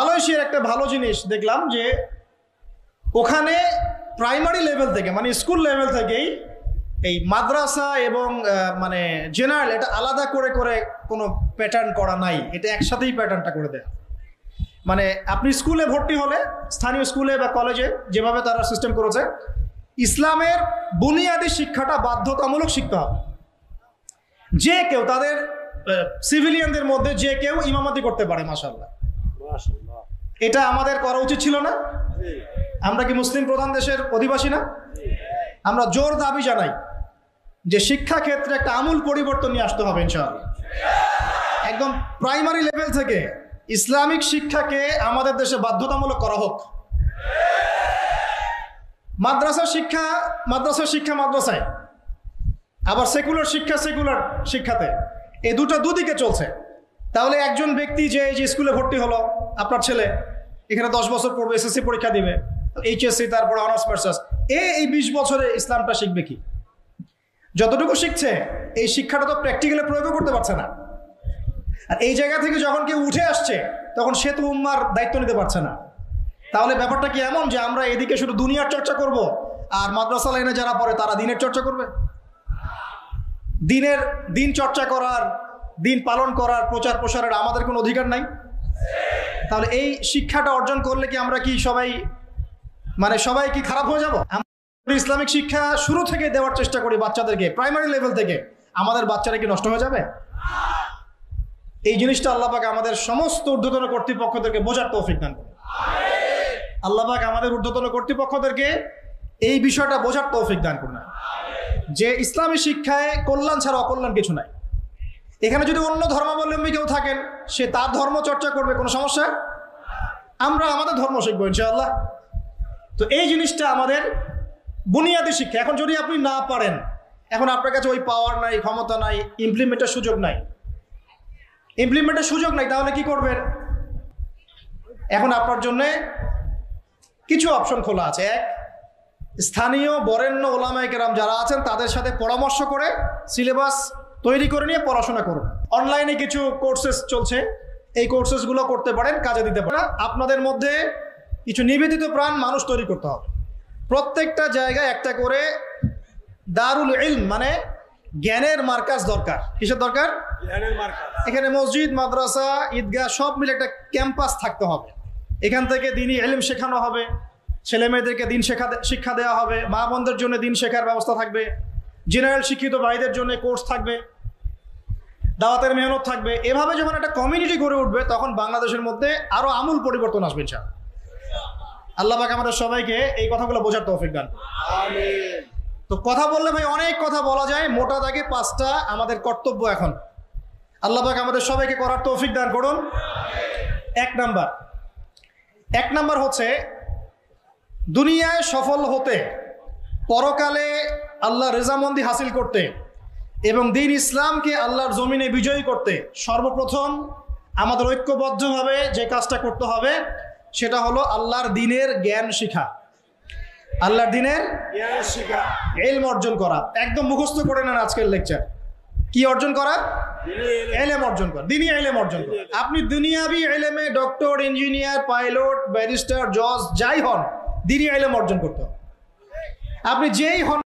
মালয়েশিয়ার একটা ভালো জিনিস দেখলাম যে ওখানে প্রাইমারি লেভেল থেকে মানে স্কুল লেভেল থেকেই এই মাদ্রাসা এবং মানে জেনারেল এটা আলাদা করে করে কোনো প্যাটার্ন করা নাই, এটা একসাথেই প্যাটার্নটা করে দেয়। মানে আপনি স্কুলে ভর্তি হলে স্থানীয় স্কুলে বা কলেজে যেভাবে তারা সিস্টেম করেছে, ইসলামের বুনিয়াদী শিক্ষাটা বাধ্যতামূলক শিখতে হবে। যে কেউ তাদের সিভিলিয়ানদের মধ্যে যে কেউ ইমামতি করতে পারে। মাশাআল্লাহ, এটা আমাদের করা উচিত ছিল না? আমরা কি মুসলিম প্রধান দেশের অধিবাসী না? আমরা জোর দাবি জানাই যে শিক্ষা ক্ষেত্রে একটা আমূল পরিবর্তন নিয়ে আসতে হবে ইনশাআল্লাহ। একদম প্রাইমারি লেভেল থেকে ইসলামিক শিক্ষাকে আমাদের দেশে বাধ্যতামূলক করা হোক। মাদ্রাসার শিক্ষা মাদ্রাসায়, আবার সেকুলার শিক্ষাতে, এই দুদিকে চলছে। তাহলে একজন ব্যক্তি যে স্কুলে ভর্তি হলো, আপনার ছেলে এখানে 10 বছর পড়বে, এসএসসি পরীক্ষা দিবে, এইচএসসি, তারপর অনার্স মাস্টার্স, এই 20 বছরে ইসলামটা শিখবে কি? যতটুকু শিখছে এই শিক্ষাটা তো প্র্যাকটিক্যালি প্রয়োগ করতে পারছে না। আর এই জায়গা থেকে যখন কেউ উঠে আসছে তখন সে তো উম্মার দায়িত্ব নিতে পারছে না। তাহলে ব্যাপারটা কি এমন যে আমরা এদিকে শুধু দুনিয়ার চর্চা করব আর মাদ্রাসা লাইনে যারা পড়ে তারা দিনের চর্চা করবে? দিন চর্চা করার, দিন পালন করার, প্রচার প্রসারের আমাদের কোনো অধিকার নাই? তাহলে এই শিক্ষাটা অর্জন করলে কি আমরা কি সবাই কি খারাপ হয়ে যাব? আমরা ইসলামিক শিক্ষা শুরু থেকে দেওয়ার চেষ্টা করি বাচ্চাদেরকে, প্রাইমারি লেভেল থেকে, আমাদের বাচ্চারা কি নষ্ট হয়ে যাবে? এই জিনিসটা আল্লাহ পাক আমাদের সমস্ত ঊর্ধ্বতন কর্তৃপক্ষদেরকে বোঝার তৌফিক দান করুন। আল্লাহ পাক আমাদের ঊর্ধ্বতন কর্তৃপক্ষদেরকে এই বিষয়টা বোঝার তৌফিক দান করুন যে ইসলামী শিক্ষায় কল্যাণ ছাড়া অকল্যাণ কিছু নাই। এখানে যদি অন্য ধর্মাবলম্বী কেউ থাকেন, সে তার ধর্ম চর্চা করবে, কোনো সমস্যা? আমরা আমাদের ধর্ম শিখবো ইনশাআল্লাহ। তো এই জিনিসটা আমাদের বুনিয়াদী শিক্ষা। এখন যদি আপনি না পারেন, এখন আপনার কাছে ওই পাওয়ার নাই, ক্ষমতা নাই, ইমপ্লিমেন্টের সুযোগ নাই, তাহলে কি করবেন? এখন আপনার জন্য কিছু অপশন খোলা আছে। এক, স্থানীয় বরেণ্য ওলামায়ে কেরাম যারা আছেন তাদের সাথে পরামর্শ করে সিলেবাস তৈরি করে নিয়ে পড়াশোনা করুন। অনলাইনে কিছু কোর্সেস চলছে, এই কোর্সেসগুলো করতে পারেন, কাজে দিতে পারেন। আপনাদের মধ্যে কিছু নিবেদিত প্রাণ মানুষ তৈরি করতে হবে। প্রত্যেকটা জায়গায় একটা করে দারুল ইলম মানে জ্ঞানের মার্কাজ দরকার। কিসের দরকার? জ্ঞানের মার্কাজ। এখানে মসজিদ, মাদ্রাসা, ঈদগাহ সব মিলে একটা ক্যাম্পাস থাকতে হবে। এখান থেকে দ্বীনি ইলম শেখানো হবে, ছেলে মেয়েদেরকে দিন শিক্ষা দেওয়া হবে, মা বোনদের জন্য দিন শেখার ব্যবস্থা থাকবে, জেনারেল শিক্ষিত ভাইদের জন্য কোর্স থাকবে, দাওয়াতের মেহনত থাকবে। এভাবে যখন একটা কমিউনিটি গড়ে উঠবে তখন বাংলাদেশের মধ্যে আরো আমূল পরিবর্তন আসবে ইনশাআল্লাহ। আল্লাহ পাক আমাদের সবাইকে এই কথাগুলো বোঝার তৌফিক দান। আমিন। তো কথা বললে ভাই অনেক কথা বলা যায়, মোটা দাগে 5টা আমাদের কর্তব্য এখন আল্লাহ পাক আমাদের সবাইকে করার তৌফিক দান করুন। এক নাম্বার হচ্ছে দুনিয়ায় সফল হতে, পরকালে আল্লাহ রেজামন্দি হাসিল করতে এবং দ্বীন ইসলামকে আল্লাহর জমিনে বিজয়ী করতে সর্বপ্রথম আমাদের ঐক্যবদ্ধভাবে যে কাজটা করতে হবে সেটা হলো আল্লাহর দ্বীনের জ্ঞান শিখা। আল্লাহর দ্বীনের জ্ঞান শিখা, ইলম অর্জন করা। একদম মুখস্থ করে নেন আজকের লেকচার। কি অর্জন করা? ইলম অর্জন করা, দ্বীনি ইলম অর্জন করা। আপনি দুনিয়াবি ইলমে ডক্টর, ইঞ্জিনিয়ার, পাইলট, ব্যারিস্টার, জজ যাই হন, দ্বীনি ইলম অর্জন করতে হবে। আপনি যেই হন